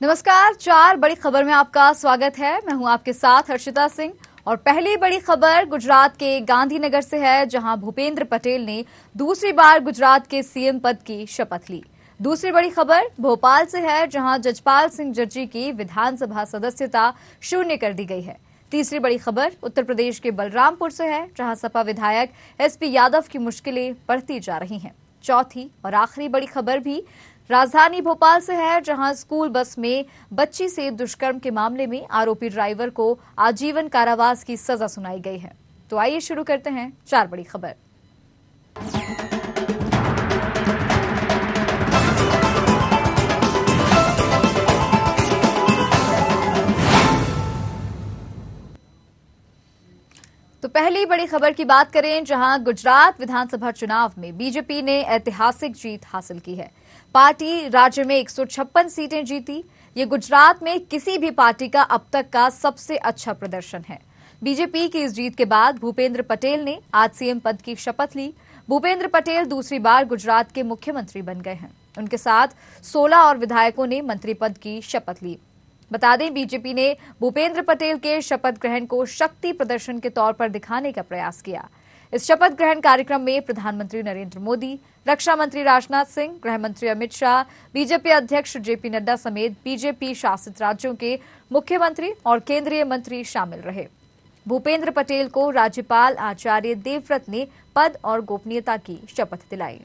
नमस्कार, चार बड़ी खबर में आपका स्वागत है। मैं हूं आपके साथ हर्षिता सिंह और पहली बड़ी खबर गुजरात के गांधीनगर से है, जहां भूपेंद्र पटेल ने दूसरी बार गुजरात के सीएम पद की शपथ ली। दूसरी बड़ी खबर भोपाल से है, जहां जजपाल सिंह जज्जी की विधानसभा सदस्यता शून्य कर दी गई है। तीसरी बड़ी खबर उत्तर प्रदेश के बलरामपुर से है, जहां सपा विधायक एसपी यादव की मुश्किलें बढ़ती जा रही हैं। चौथी और आखिरी बड़ी खबर भी राजधानी भोपाल से है, जहां स्कूल बस में बच्ची से दुष्कर्म के मामले में आरोपी ड्राइवर को आजीवन कारावास की सजा सुनाई गई है। तो आइए शुरू करते हैं चार बड़ी खबर। तो पहली बड़ी खबर की बात करें, जहां गुजरात विधानसभा चुनाव में बीजेपी ने ऐतिहासिक जीत हासिल की है। पार्टी राज्य में 156 सीटें जीती। ये गुजरात में किसी भी पार्टी का अब तक का सबसे अच्छा प्रदर्शन है। बीजेपी की इस जीत के बाद भूपेंद्र पटेल ने आज सीएम पद की शपथ ली। भूपेंद्र पटेल दूसरी बार गुजरात के मुख्यमंत्री बन गए हैं। उनके साथ 16 और विधायकों ने मंत्री पद की शपथ ली। बता दें, बीजेपी ने भूपेंद्र पटेल के शपथ ग्रहण को शक्ति प्रदर्शन के तौर पर दिखाने का प्रयास किया। इस शपथ ग्रहण कार्यक्रम में प्रधानमंत्री नरेंद्र मोदी, रक्षा मंत्री राजनाथ सिंह, गृह मंत्री अमित शाह, बीजेपी अध्यक्ष जेपी नड्डा समेत बीजेपी शासित राज्यों के मुख्यमंत्री और केंद्रीय मंत्री शामिल रहे। भूपेंद्र पटेल को राज्यपाल आचार्य देवव्रत ने पद और गोपनीयता की शपथ दिलाई।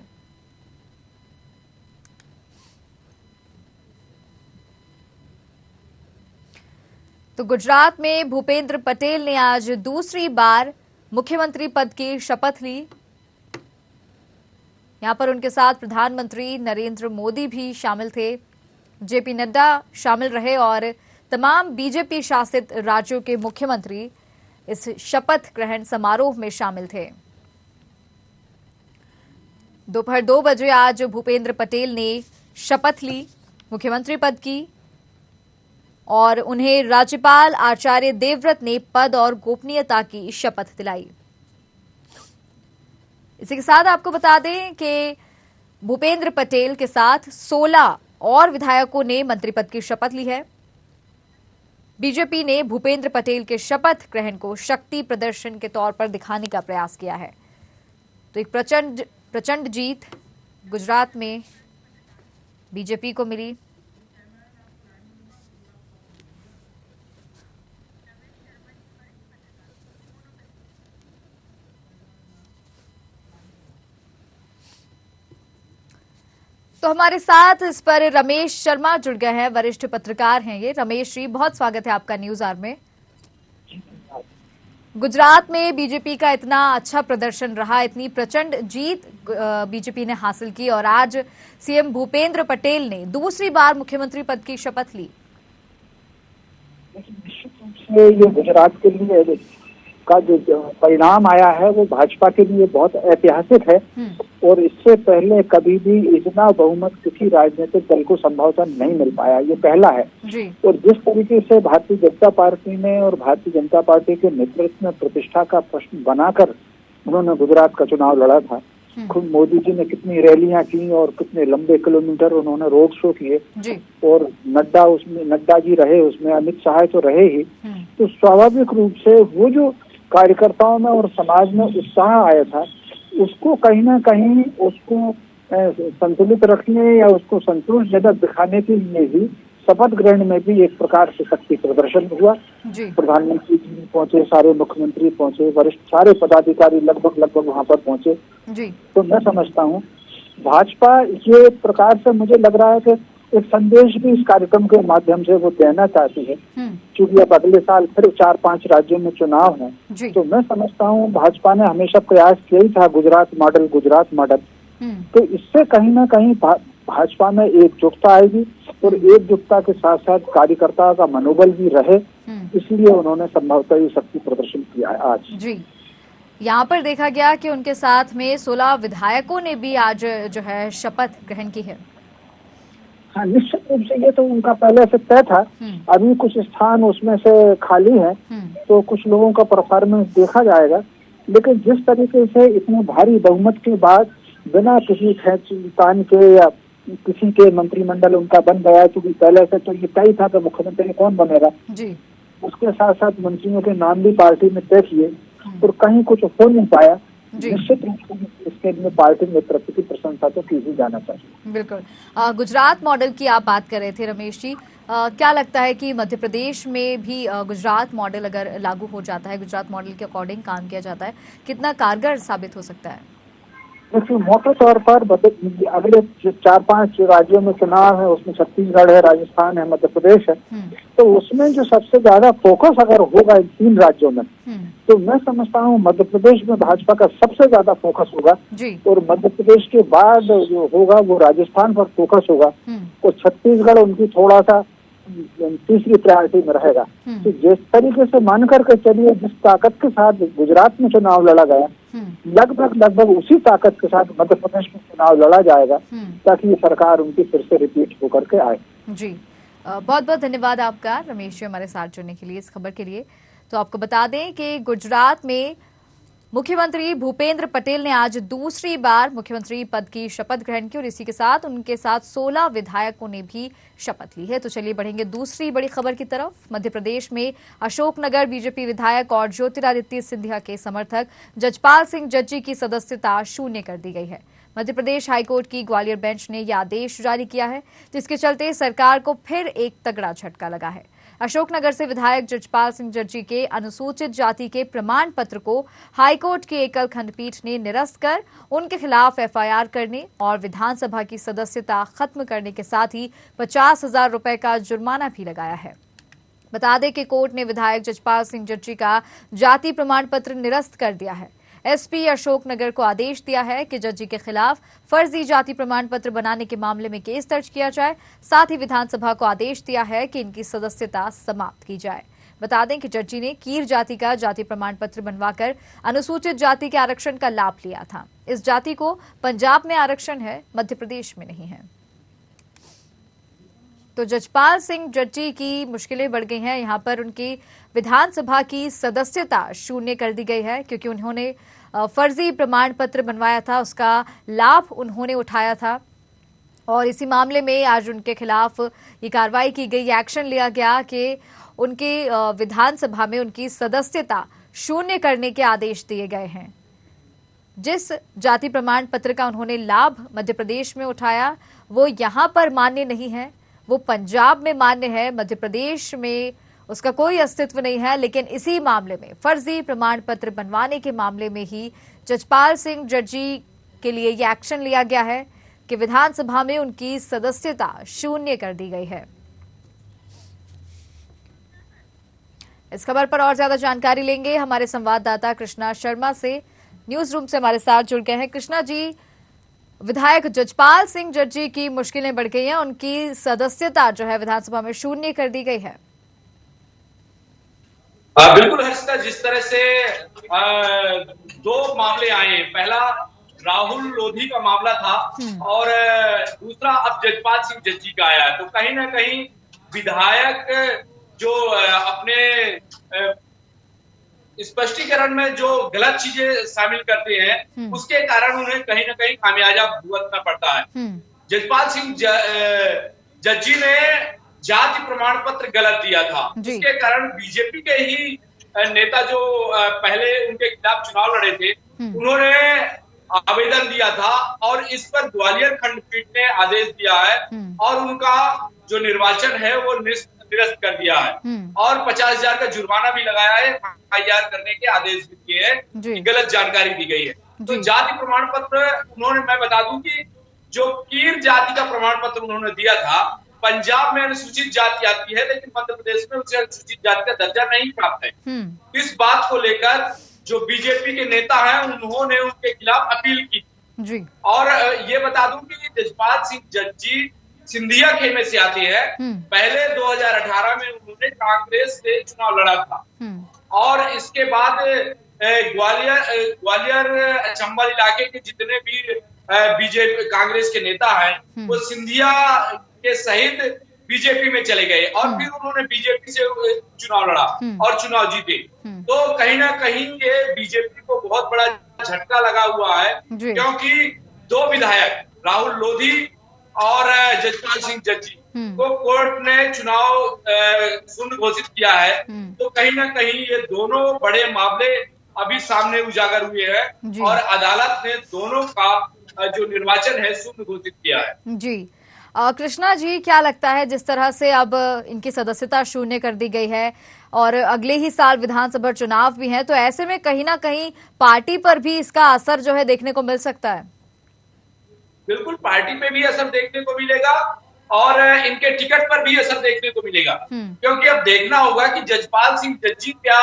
तो गुजरात में भूपेंद्र पटेल ने आज दूसरी बार मुख्यमंत्री पद की शपथ ली। यहां पर उनके साथ प्रधानमंत्री नरेंद्र मोदी भी शामिल थे, जेपी नड्डा शामिल रहे और तमाम बीजेपी शासित राज्यों के मुख्यमंत्री इस शपथ ग्रहण समारोह में शामिल थे। दोपहर 2 बजे आज भूपेंद्र पटेल ने शपथ ली मुख्यमंत्री पद की और उन्हें राज्यपाल आचार्य देवव्रत ने पद और गोपनीयता की शपथ दिलाई। इसी के साथ आपको बता दें कि भूपेंद्र पटेल के साथ 16 और विधायकों ने मंत्री पद की शपथ ली है। बीजेपी ने भूपेंद्र पटेल के शपथ ग्रहण को शक्ति प्रदर्शन के तौर पर दिखाने का प्रयास किया है। तो एक प्रचंड जीत गुजरात में बीजेपी को मिली। तो हमारे साथ इस पर रमेश शर्मा जुड़ गए हैं, वरिष्ठ पत्रकार हैं ये। रमेश जी, बहुत स्वागत है आपका न्यूज आवर में। गुजरात में बीजेपी का इतना अच्छा प्रदर्शन रहा, इतनी प्रचंड जीत बीजेपी ने हासिल की और आज सीएम भूपेंद्र पटेल ने दूसरी बार मुख्यमंत्री पद की शपथ ली। निश्चित रूप से ये गुजरात के लिए का जो परिणाम आया है वो भाजपा के लिए बहुत ऐतिहासिक है और इससे पहले कभी भी इतना बहुमत किसी राजनीतिक दल को संभवतः नहीं मिल पाया। ये पहला है जी। और जिस तरीके से भारतीय जनता पार्टी ने और भारतीय जनता पार्टी के नेतृत्व में प्रतिष्ठा का प्रश्न बनाकर उन्होंने गुजरात का चुनाव लड़ा था। खुद मोदी जी ने कितनी रैलियां की और कितने लंबे किलोमीटर उन्होंने रोड शो किए और नड्डा जी रहे उसमें, अमित शाह तो रहे ही। तो स्वाभाविक रूप से वो जो कार्यकर्ताओं में और समाज में उत्साह आया था, उसको कहीं ना कहीं उसको संतुलित रखने या उसको संतोषजनक दिखाने के लिए भी शपथ ग्रहण में भी एक प्रकार से शक्ति प्रदर्शन हुआ। प्रधानमंत्री जी पहुंचे, सारे मुख्यमंत्री पहुंचे, वरिष्ठ सारे पदाधिकारी लगभग वहां पर पहुंचे। तो मैं समझता हूँ भाजपा ये प्रकार से मुझे लग रहा है कि एक संदेश भी इस कार्यक्रम के माध्यम से वो देना चाहती है। क्योंकि अब अगले साल फिर 4-5 राज्यों में चुनाव है, तो मैं समझता हूँ भाजपा ने हमेशा प्रयास किया ही था गुजरात मॉडल। तो इससे कहीं ना कहीं भाजपा में एकजुटता आएगी और एकजुटता के साथ साथ कार्यकर्ता का मनोबल भी रहे, इसलिए उन्होंने संभवतः ये शक्ति प्रदर्शन किया है आज। जी, यहाँ पर देखा गया कि उनके साथ में 16 विधायकों ने भी आज जो है शपथ ग्रहण की है। हाँ, निश्चित रूप से ये तो उनका पहले से तय था। अभी कुछ स्थान उसमें से खाली है, तो कुछ लोगों का परफॉर्मेंस देखा जाएगा। लेकिन जिस तरीके से इतने भारी बहुमत के बाद बिना किसी खींचतान के या किसी के मंत्रिमंडल उनका बन गया, क्योंकि पहले से तो ये तय था कि मुख्यमंत्री कौन बनेगा जी। उसके साथ साथ मंत्रियों के नाम भी पार्टी में तय किए और कहीं कुछ हो नहीं पाया। निश्चित रूप से इसके लिए पार्टी नेतृत्व की प्रशंसा तो की ही जाना चाहिए। बिल्कुल। गुजरात मॉडल की आप बात कर रहे थे रमेश जी, क्या लगता है कि मध्य प्रदेश में भी गुजरात मॉडल अगर लागू हो जाता है, गुजरात मॉडल के अकॉर्डिंग काम किया जाता है, कितना कारगर साबित हो सकता है? देखिए, मोटे तौर पर अगले 4-5 राज्यों में चुनाव है, उसमें छत्तीसगढ़ है, राजस्थान है, मध्य प्रदेश है, तो उसमें जो सबसे ज्यादा फोकस अगर होगा इन 3 राज्यों में, तो मैं समझता हूँ मध्य प्रदेश में भाजपा का सबसे ज्यादा फोकस होगा और मध्य प्रदेश के बाद जो होगा वो राजस्थान पर फोकस होगा और छत्तीसगढ़ उनकी थोड़ा सा तीसरी प्रायोरिटी में रहेगा। तो जिस तरीके से मान करके चलिए, जिस ताकत के साथ गुजरात में चुनाव लड़ा गया, लगभग उसी ताकत के साथ मध्य प्रदेश में चुनाव लड़ा जाएगा ताकि ये सरकार उनकी फिर से रिपीट होकर के आए। जी, बहुत बहुत धन्यवाद आपका रमेश जी हमारे साथ जुड़ने के लिए, इस खबर के लिए। तो आपको बता दें कि गुजरात में मुख्यमंत्री भूपेंद्र पटेल ने आज दूसरी बार मुख्यमंत्री पद की शपथ ग्रहण की और इसी के साथ उनके साथ 16 विधायकों ने भी शपथ ली है। तो चलिए बढ़ेंगे दूसरी बड़ी खबर की तरफ। मध्य प्रदेश में अशोकनगर बीजेपी विधायक और ज्योतिरादित्य सिंधिया के समर्थक जजपाल सिंह जज्जी की सदस्यता शून्य कर दी गई है। मध्य प्रदेश हाईकोर्ट की ग्वालियर बेंच ने यह आदेश जारी किया है, जिसके चलते सरकार को फिर एक तगड़ा झटका लगा है। अशोकनगर से विधायक जजपाल सिंह जज्जी के अनुसूचित जाति के प्रमाण पत्र को हाईकोर्ट की एकल खंडपीठ ने निरस्त कर उनके खिलाफ एफआईआर करने और विधानसभा की सदस्यता खत्म करने के साथ ही 50,000 रुपए का जुर्माना भी लगाया है। बता दें कि कोर्ट ने विधायक जजपाल सिंह जज्जी का जाति प्रमाण पत्र निरस्त कर दिया है। एसपी अशोकनगर को आदेश दिया है कि जज्जी के खिलाफ फर्जी जाति प्रमाण पत्र बनाने के मामले में केस दर्ज किया जाए। साथ ही विधानसभा को आदेश दिया है कि इनकी सदस्यता समाप्त की जाए। बता दें कि जज्जी ने कीर जाति का जाति प्रमाण पत्र बनवाकर अनुसूचित जाति के आरक्षण का लाभ लिया था। इस जाति को पंजाब में आरक्षण है, मध्य प्रदेश में नहीं है। तो जजपाल सिंह जज्जी की मुश्किलें बढ़ गई हैं। यहाँ पर उनकी विधानसभा की सदस्यता शून्य कर दी गई है क्योंकि उन्होंने फर्जी प्रमाण पत्र बनवाया था, उसका लाभ उन्होंने उठाया था और इसी मामले में आज उनके खिलाफ ये कार्रवाई की गई, एक्शन लिया गया कि उनके विधानसभा में उनकी सदस्यता शून्य करने के आदेश दिए गए हैं। जिस जाति प्रमाण पत्र का उन्होंने लाभ मध्य प्रदेश में उठाया वो यहाँ पर मान्य नहीं है, वो पंजाब में मान्य है, मध्य प्रदेश में उसका कोई अस्तित्व नहीं है। लेकिन इसी मामले में फर्जी प्रमाण पत्र बनवाने के मामले में ही जजपाल सिंह जज्जी के लिए ये एक्शन लिया गया है कि विधानसभा में उनकी सदस्यता शून्य कर दी गई है। इस खबर पर और ज्यादा जानकारी लेंगे हमारे संवाददाता कृष्णा शर्मा से, न्यूज रूम से हमारे साथ जुड़ गए हैं। कृष्णा जी, विधायक जजपाल सिंह जज्जी की मुश्किलें बढ़ गई हैं, उनकी सदस्यता जो है विधानसभा में शून्य कर दी गई है। बिल्कुल हर्षिता, जिस तरह से 2 मामले आए, पहला राहुल लोधी का मामला था और दूसरा अब जजपाल सिंह जज्जी का आया, तो कहीं ना कहीं विधायक जो अपने स्पष्टीकरण में जो गलत चीजें शामिल करते हैं उसके कारण उन्हें कहीं ना कहीं खामियाजा भुगतना पड़ता है। जजपाल सिंह जज्जी ने जाति प्रमाण पत्र गलत दिया था, जिसके कारण बीजेपी के ही नेता जो पहले उनके खिलाफ चुनाव लड़े थे उन्होंने आवेदन दिया था और इस पर ग्वालियर खंडपीठ ने आदेश दिया है और उनका जो निर्वाचन है वो निरस्त कर दिया है और 50,000 का जुर्माना भी लगाया है, एफआईआर करने के आदेश भी दिए हैं, गलत जानकारी दी गई है। तो जाति प्रमाण पत्र उन्होंने, मैं बता दूं कि जो कीर जाति का प्रमाण पत्र उन्होंने दिया था, पंजाब में अनुसूचित जाति आती है लेकिन मध्य प्रदेश में उसे अनुसूचित जाति का दर्जा नहीं प्राप्त है। इस बात को लेकर जो बीजेपी के नेता हैं उन्होंने उनके खिलाफ अपील की जी। और ये बता दूं कि जजपाल सिंह जज्जी सिंधिया खेमे से आते हैं। पहले 2018 में उन्होंने कांग्रेस से चुनाव लड़ा था और इसके बाद ग्वालियर चंबल इलाके के जितने भी बीजेपी कांग्रेस के नेता हैं वो सिंधिया के सहित बीजेपी में चले गए और फिर उन्होंने बीजेपी से चुनाव लड़ा और चुनाव जीते। तो कहीं ना कहीं ये बीजेपी को बहुत बड़ा झटका लगा हुआ है क्योंकि 2 विधायक राहुल लोधी और जजपाल सिंह जज्जी को कोर्ट ने चुनाव शून्य घोषित किया है। तो कहीं ना कहीं ये दोनों बड़े मामले अभी सामने उजागर हुए हैं और अदालत ने दोनों का जो निर्वाचन है शून्य घोषित किया है। जी कृष्णा जी, क्या लगता है जिस तरह से अब इनकी सदस्यता शून्य कर दी गई है और अगले ही साल विधानसभा चुनाव भी है, तो ऐसे में कहीं ना कहीं पार्टी पर भी इसका असर जो है देखने को मिल सकता है? बिल्कुल, पार्टी पे भी असर देखने को मिलेगा और इनके टिकट पर भी असर देखने को मिलेगा, क्योंकि अब देखना होगा कि जजपाल सिंह जज्जी क्या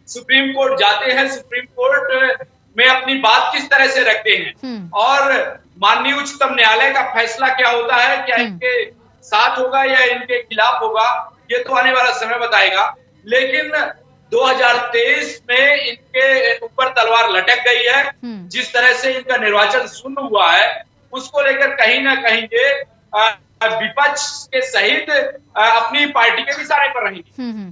सुप्रीम कोर्ट जाते हैं, सुप्रीम कोर्ट में अपनी बात किस तरह से रखते हैं और माननीय उच्चतम न्यायालय का फैसला क्या होता है, क्या इनके साथ होगा या इनके खिलाफ होगा, ये तो आने वाला समय बताएगा। लेकिन 2023 में इनके ऊपर तलवार लटक गई है। जिस तरह से इनका निर्वाचन शून्य हुआ है उसको लेकर कहीं ना कहीं ये विपक्ष के सहित अपनी पार्टी के भी सहारे पर रहेंगे।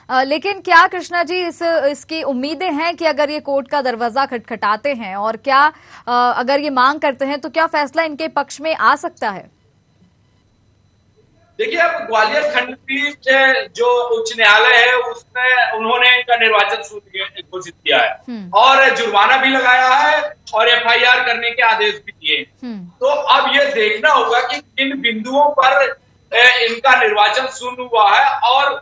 लेकिन क्या कृष्णा जी इसकी उम्मीदें हैं कि अगर ये कोर्ट का दरवाजा खटखटाते हैं और क्या अगर ये मांग करते हैं तो क्या फैसला इनके पक्ष में आ सकता है? देखिए, अब ग्वालियर खंडपीठ जो उच्च न्यायालय है उसमें उन्होंने इनका निर्वाचन शून्य घोषित किया है और जुर्माना भी लगाया है और FIR करने के आदेश भी दिए। तो अब ये देखना होगा कि किन बिंदुओं पर इनका निर्वाचन शून्य हुआ है और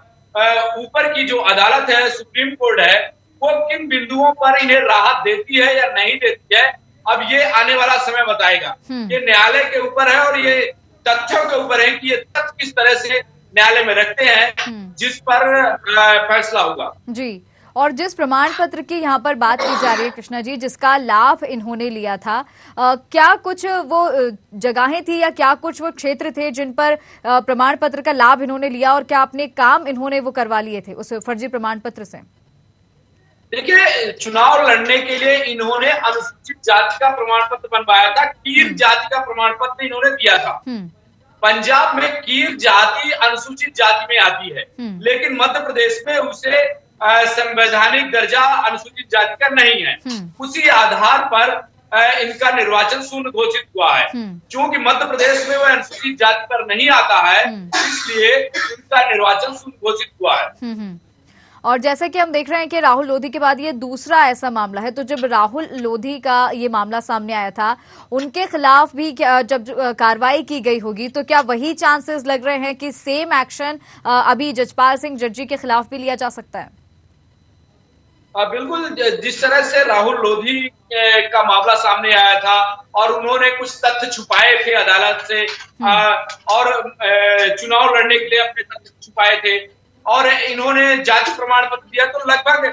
ऊपर की जो अदालत है, सुप्रीम कोर्ट है, वो किन बिंदुओं पर इन्हें राहत देती है या नहीं देती है, अब ये आने वाला समय बताएगा। ये न्यायालय के ऊपर है और ये तथ्यों के ऊपर है कि ये तथ्य किस तरह से न्यायालय में रखते हैं, जिस पर फैसला होगा। जी, और जिस प्रमाण पत्र की यहाँ पर बात की जा रही है कृष्णा जी, जिसका लाभ इन्होंने लिया था, क्या कुछ वो जगहें थी या क्या कुछ वो क्षेत्र थे जिन पर प्रमाण पत्र का लाभ इन्होंने लिया और क्या अपने काम इन्होंने वो करवा लिए थे उस फर्जी प्रमाण पत्र से? देखिए, चुनाव लड़ने के लिए इन्होंने अनुसूचित जाति का प्रमाण पत्र बनवाया था, कीर जाति का प्रमाण पत्र इन्होंने दिया था। पंजाब में कीर जाति अनुसूचित जाति में आती है, लेकिन मध्य प्रदेश में उसे संवैधानिक दर्जा अनुसूचित जाति का नहीं है। उसी आधार पर इनका निर्वाचन शून्य घोषित हुआ है। क्योंकि मध्य प्रदेश में वह अनुसूचित जाति पर नहीं आता है, इसलिए इनका निर्वाचन शून्य घोषित हुआ है। और जैसा कि हम देख रहे हैं कि राहुल लोधी के बाद ये दूसरा ऐसा मामला है, तो जब राहुल लोधी का ये मामला सामने आया था, उनके खिलाफ भी जब कार्रवाई की गई होगी, तो क्या वही चांसेस लग रहे हैं कि सेम एक्शन अभी जजपाल सिंह जज्जी के खिलाफ भी लिया जा सकता है? बिल्कुल, जिस तरह से राहुल लोधी का मामला सामने आया था और उन्होंने कुछ तथ्य छुपाए थे अदालत से और चुनाव लड़ने के लिए अपने तथ्य छुपाए थे और इन्होंने जाति प्रमाण पत्र दिया, तो लगभग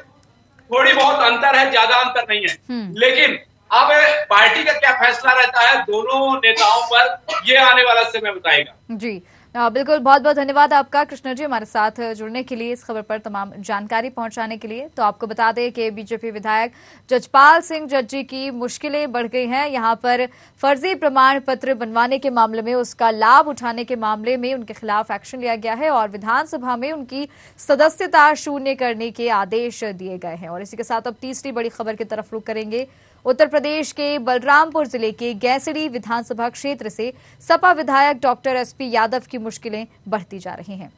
थोड़ी बहुत अंतर है, ज्यादा अंतर नहीं है। लेकिन अब पार्टी का क्या फैसला रहता है दोनों नेताओं पर, ये आने वाला समय बताएगा। जी बिल्कुल, बहुत बहुत धन्यवाद आपका कृष्णा जी हमारे साथ जुड़ने के लिए, इस खबर पर तमाम जानकारी पहुंचाने के लिए। तो आपको बता दें कि बीजेपी विधायक जजपाल सिंह जज्जी की मुश्किलें बढ़ गई हैं। यहां पर फर्जी प्रमाण पत्र बनवाने के मामले में, उसका लाभ उठाने के मामले में उनके खिलाफ एक्शन लिया गया है और विधानसभा में उनकी सदस्यता शून्य करने के आदेश दिए गए हैं। और इसी के साथ अब तीसरी बड़ी खबर की तरफ रुख करेंगे। उत्तर प्रदेश के बलरामपुर जिले के गैसड़ी विधानसभा क्षेत्र से सपा विधायक डॉक्टर SP यादव की मुश्किलें बढ़ती जा रही हैं।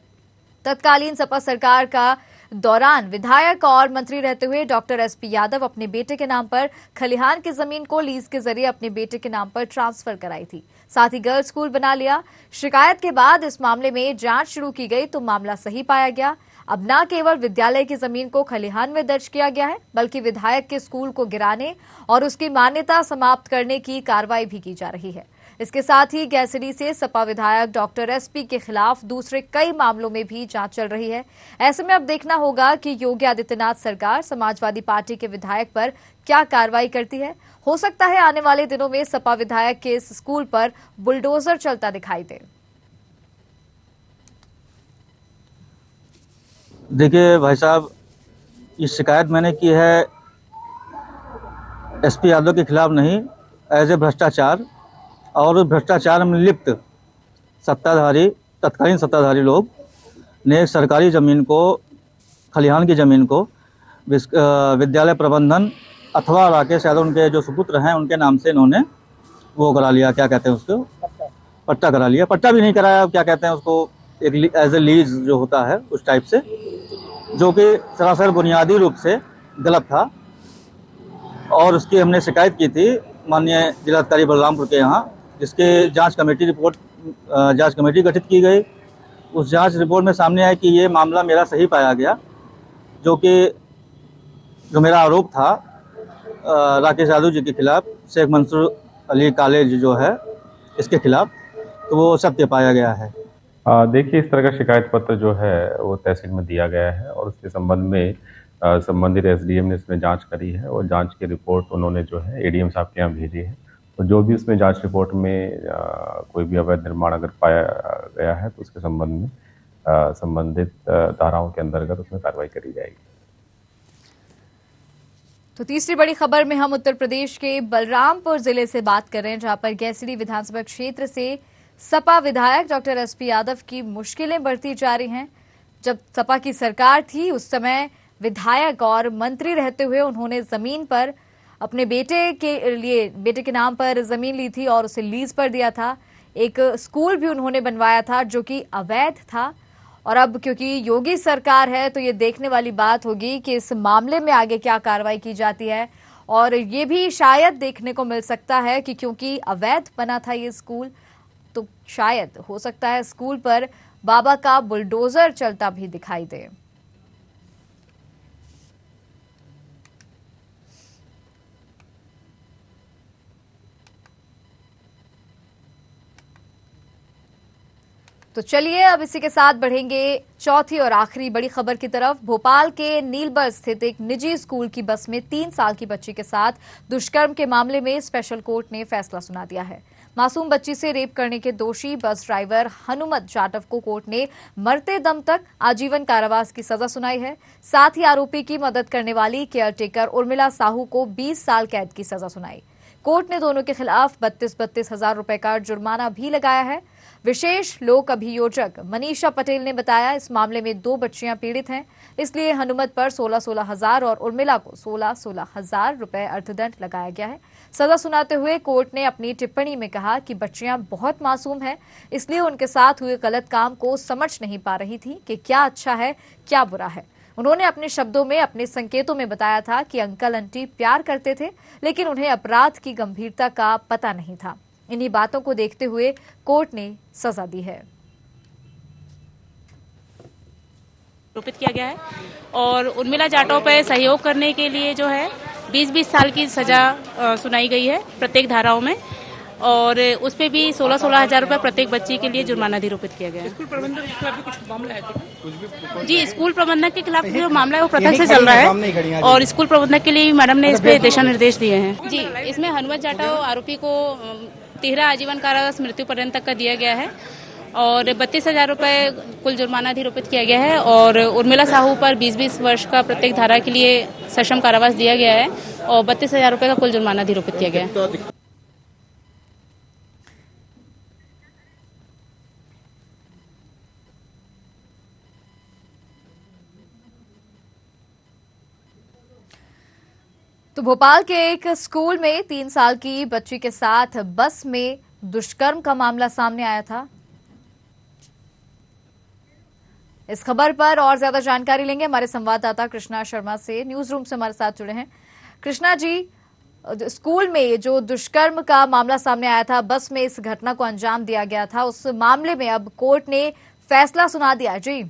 तत्कालीन सपा सरकार का दौरान विधायक और मंत्री रहते हुए डॉक्टर SP यादव अपने बेटे के नाम पर खलिहान की जमीन को लीज के जरिए अपने बेटे के नाम पर ट्रांसफर कराई थी, साथ ही गर्ल्स स्कूल बना लिया। शिकायत के बाद इस मामले में जांच शुरू की गई तो मामला सही पाया गया। अब न केवल विद्यालय की जमीन को खलिहान में दर्ज किया गया है, बल्कि विधायक के स्कूल को गिराने और उसकी मान्यता समाप्त करने की कार्रवाई भी की जा रही है। इसके साथ ही गैसड़ी से सपा विधायक डॉक्टर SP के खिलाफ दूसरे कई मामलों में भी जांच चल रही है। ऐसे में अब देखना होगा कि योगी आदित्यनाथ सरकार समाजवादी पार्टी के विधायक पर क्या कार्रवाई करती है। हो सकता है आने वाले दिनों में सपा विधायक के इस स्कूल पर बुलडोजर चलता दिखाई दे। देखिए भाई साहब, ये शिकायत मैंने की है SP यादव के खिलाफ नहीं, एज ए भ्रष्टाचार और भ्रष्टाचार में लिप्त तत्कालीन सत्ताधारी लोग ने सरकारी ज़मीन को, खलिहान की ज़मीन को विद्यालय प्रबंधन अथवा राकेश यादव उनके जो सुपुत्र हैं उनके नाम से इन्होंने वो करा लिया, क्या कहते हैं उसको, पट्टा करा लिया, पट्टा भी नहीं कराया, क्या कहते हैं उसको, एक एज ए लीज जो होता है उस टाइप से, जो कि सरासर बुनियादी रूप से गलत था। और उसकी हमने शिकायत की थी माननीय जिलाधिकारी बलरामपुर के यहाँ, जिसके जांच कमेटी गठित की गई। उस जांच रिपोर्ट में सामने आया कि ये मामला मेरा सही पाया गया, जो मेरा आरोप था राकेश यादव जी के खिलाफ, शेख मंसूर अली कॉलेज जो है इसके खिलाफ, तो वो सत्य पाया गया है। देखिए, इस तरह का शिकायत पत्र जो है वो तहसील में दिया गया है और उसके संबंध में संबंधित एसडीएम ने इसमें जांच करी है और जांच की रिपोर्ट उन्होंने जो है एडीएम साहब के यहाँ भेजी है। तो जो भी उसमें जांच रिपोर्ट में कोई भी अवैध निर्माण अगर पाया गया है तो उसके संबंध में संबंधित धाराओं के अंतर्गत उसमें कार्रवाई करी जाएगी। तो तीसरी बड़ी खबर में हम उत्तर प्रदेश के बलरामपुर जिले से बात कर रहे हैं, जहां पर गैसडी विधानसभा क्षेत्र से सपा विधायक डॉक्टर एसपी यादव की मुश्किलें बढ़ती जा रही हैं। जब सपा की सरकार थी उस समय विधायक और मंत्री रहते हुए उन्होंने जमीन पर अपने बेटे के नाम पर जमीन ली थी और उसे लीज पर दिया था। एक स्कूल भी उन्होंने बनवाया था जो कि अवैध था। और अब क्योंकि योगी सरकार है तो ये देखने वाली बात होगी कि इस मामले में आगे क्या कार्रवाई की जाती है। और ये भी शायद देखने को मिल सकता है कि क्योंकि अवैध बना था ये स्कूल, तो शायद हो सकता है स्कूल पर बाबा का बुलडोजर चलता भी दिखाई दे। तो चलिए अब इसी के साथ बढ़ेंगे चौथी और आखिरी बड़ी खबर की तरफ। भोपाल के नीलबर स्थित एक निजी स्कूल की बस में 3 साल की बच्ची के साथ दुष्कर्म के मामले में स्पेशल कोर्ट ने फैसला सुना दिया है। मासूम बच्ची से रेप करने के दोषी बस ड्राइवर हनुमत जाटव को कोर्ट ने मरते दम तक आजीवन कारावास की सजा सुनाई है। साथ ही आरोपी की मदद करने वाली केयरटेकर उर्मिला साहू को 20 साल कैद की सजा सुनाई। कोर्ट ने दोनों के खिलाफ 32 हजार रुपए का जुर्माना भी लगाया है। विशेष लोक अभियोजक मनीषा पटेल ने बताया, इस मामले में 2 बच्चियां पीड़ित हैं, इसलिए हनुमत पर 16 हजार और उर्मिला को 16 हजार रुपए अर्थदंड लगाया गया है। सजा सुनाते हुए कोर्ट ने अपनी टिप्पणी में कहा कि बच्चियां बहुत मासूम हैं, इसलिए उनके साथ हुए गलत काम को समझ नहीं पा रही थी कि क्या अच्छा है क्या बुरा है। उन्होंने अपने शब्दों में, अपने संकेतों में बताया था कि अंकल आंटी प्यार करते थे, लेकिन उन्हें अपराध की गंभीरता का पता नहीं था। इन्हीं बातों को देखते हुए कोर्ट ने सजा दी है। आरोपित किया गया है और उर्मिला जाटव पर सहयोग करने के लिए जो है 20-20 साल की सजा सुनाई गई है प्रत्येक धाराओं में, और उस पे भी 16 हजार रुपए प्रत्येक बच्ची के लिए जुर्माना अधिरोपित किया गया है। स्कूल प्रबंधक के खिलाफ भी कुछ मामला है? जी, स्कूल प्रबंधक के खिलाफ जो मामला है वो प्रथम से चल रहा है और स्कूल प्रबंधक के लिए मैडम ने इस पे दिशा निर्देश दिए हैं। जी, इसमें हनुमत जाटव आरोपी को 13 आजीवन कारावास मृत्यु पर्यंत तक का दिया गया है और 32 हजार रुपए कुल जुर्माना अधिरोपित किया गया है और उर्मिला साहू पर 20-20 वर्ष का प्रत्येक धारा के लिए सश्रम कारावास दिया गया है और 32 हजार रुपए का कुल जुर्माना अधिरोपित किया गया है। तो भोपाल के एक स्कूल में 3 साल की बच्ची के साथ बस में दुष्कर्म का मामला सामने आया था। इस खबर पर और ज्यादा जानकारी लेंगे हमारे संवाददाता कृष्णा शर्मा से, न्यूज रूम से हमारे साथ जुड़े हैं। कृष्णा जी, स्कूल में जो दुष्कर्म का मामला सामने आया था, बस में इस घटना को अंजाम दिया गया था, उस मामले में अब कोर्ट ने फैसला सुना दिया। जी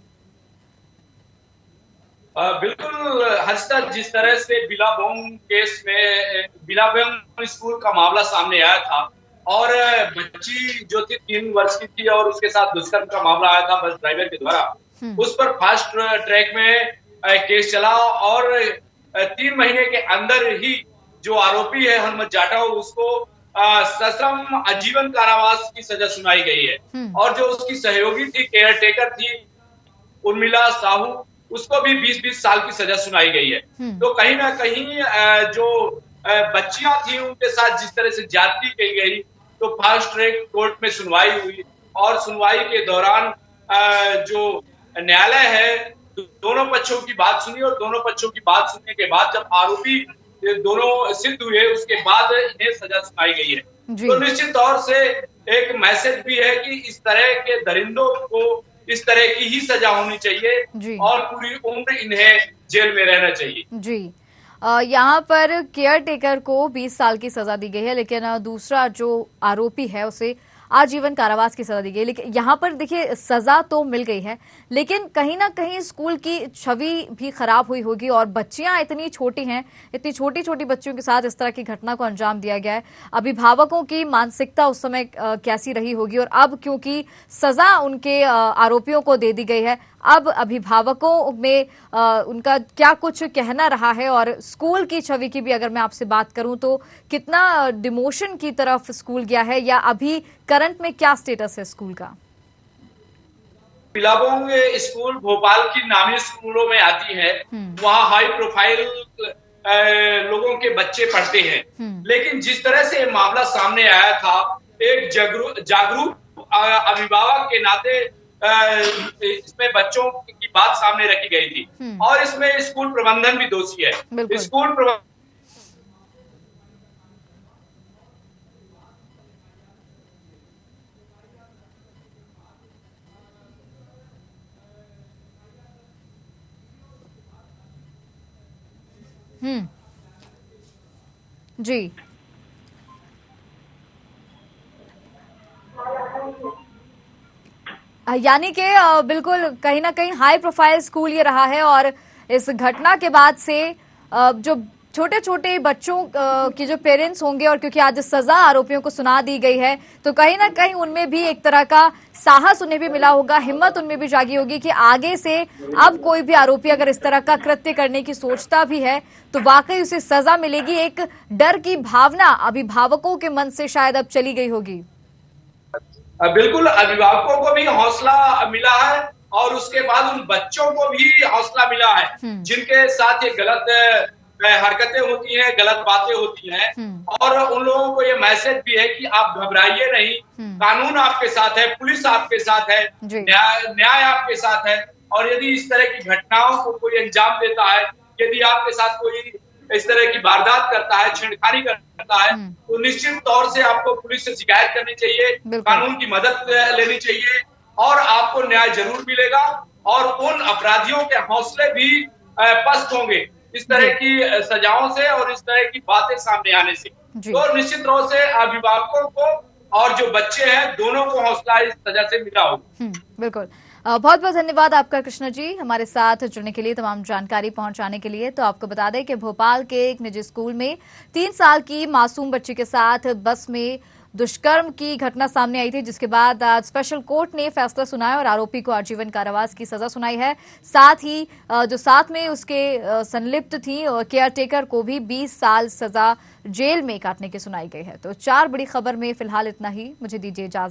बिल्कुल हर्षिता, जिस तरह से बिलाबोंग केस में बिलाबोंग स्कूल का मामला सामने आया था और बच्ची जो थी 3 वर्ष की थी और उसके साथ दुष्कर्म का मामला आया था बस ड्राइवर के द्वारा, उस पर फास्ट ट्रैक में केस चला और 3 महीने के अंदर ही जो आरोपी है हनुमत जाटव, उसको सश्रम आजीवन कारावास की सजा सुनाई गई है और जो उसकी सहयोगी थी, केयरटेकर थी उर्मिला साहू, उसको भी 20-20 साल की सजा सुनाई गई है। तो कहीं ना कहीं जो बच्चियां थी उनके साथ जिस तरह से ज्यादती की गई, तो फास्ट ट्रैक कोर्ट में सुनवाई हुई और सुनवाई के दौरान जो न्यायालय है दोनों पक्षों की बात सुनी और दोनों पक्षों की बात सुनने के बाद जब आरोपी दोनों सिद्ध हुए उसके बाद इन्हें सजा सुनाई गई है। तो निश्चित तौर से एक मैसेज भी है कि इस तरह के दरिंदों को इस तरह की ही सजा होनी चाहिए और पूरी उम्र इन्हें जेल में रहना चाहिए। जी, यहाँ पर केयर टेकर को 20 साल की सजा दी गई है, लेकिन दूसरा जो आरोपी है उसे आजीवन कारावास की सजा दी गई। लेकिन यहाँ पर देखिए सजा तो मिल गई है, लेकिन कहीं ना कहीं स्कूल की छवि भी खराब हुई होगी और बच्चियां इतनी छोटी हैं, इतनी छोटी छोटी बच्चियों के साथ इस तरह की घटना को अंजाम दिया गया है। अभिभावकों की मानसिकता उस समय कैसी रही होगी, और अब क्योंकि सजा उनके आरोपियों को दे दी गई है, अब अभिभावकों में उनका क्या कुछ कहना रहा है, और स्कूल की छवि की भी अगर मैं आपसे बात करूं तो कितना डिमोशन की तरफ स्कूल गया है, या अभी करंट में क्या स्टेटस है स्कूल का? बिलाबोंग स्कूल भोपाल की नामी स्कूलों में आती है, वहाँ हाई प्रोफाइल लोगों के बच्चे पढ़ते हैं। लेकिन जिस तरह से मामला सामने आया था, एक जागरूक अभिभावक के नाते इसमें बच्चों की बात सामने रखी गई थी, और इसमें स्कूल प्रबंधन भी दोषी है। स्कूल प्रबंधन जी, यानी कि बिल्कुल कहीं ना कहीं हाई प्रोफाइल स्कूल ये रहा है, और इस घटना के बाद से जो छोटे छोटे बच्चों के जो पेरेंट्स होंगे, और क्योंकि आज सजा आरोपियों को सुना दी गई है, तो कहीं ना कहीं उनमें भी एक तरह का साहस उन्हें भी मिला होगा, हिम्मत उनमें भी जागी होगी कि आगे से अब कोई भी आरोपी अगर इस तरह का कृत्य करने की सोचता भी है तो वाकई उसे सजा मिलेगी। एक डर की भावना अभिभावकों के मन से शायद अब चली गई होगी। बिल्कुल, अभिभावकों को भी हौसला मिला है, और उसके बाद उन बच्चों को भी हौसला मिला है जिनके साथ ये गलत हरकतें होती हैं, गलत बातें होती हैं, और उन लोगों को ये मैसेज भी है कि आप घबराइए नहीं, कानून आपके साथ है, पुलिस आपके साथ है, न्याय आपके साथ है, और यदि इस तरह की घटनाओं को कोई अंजाम देता है, यदि आपके साथ कोई इस तरह की वारदात करता है, छेड़खानी करता है, तो निश्चित तौर से आपको पुलिस से शिकायत करनी चाहिए, कानून की मदद लेनी चाहिए, और आपको न्याय जरूर मिलेगा, और उन अपराधियों के हौसले भी पस्त होंगे इस तरह की सजाओं से और इस तरह की बातें सामने आने से। तो निश्चित तौर से अभिभावकों को और जो बच्चे हैं दोनों को हौसला इस सजा से मिला होगा। बिल्कुल, बहुत बहुत धन्यवाद आपका कृष्ण जी, हमारे साथ जुड़ने के लिए, तमाम जानकारी पहुंचाने के लिए। तो आपको बता दें कि भोपाल के एक निजी स्कूल में 3 साल की मासूम बच्ची के साथ बस में दुष्कर्म की घटना सामने आई थी, जिसके बाद आज स्पेशल कोर्ट ने फैसला सुनाया और आरोपी को आजीवन कारावास की सजा सुनाई है। साथ ही जो साथ में उसके संलिप्त थी केयर टेकर को भी 20 साल सजा जेल में काटने की सुनाई गई है। तो 4 बड़ी खबर में फिलहाल इतना ही, मुझे दीजिए इजाजत।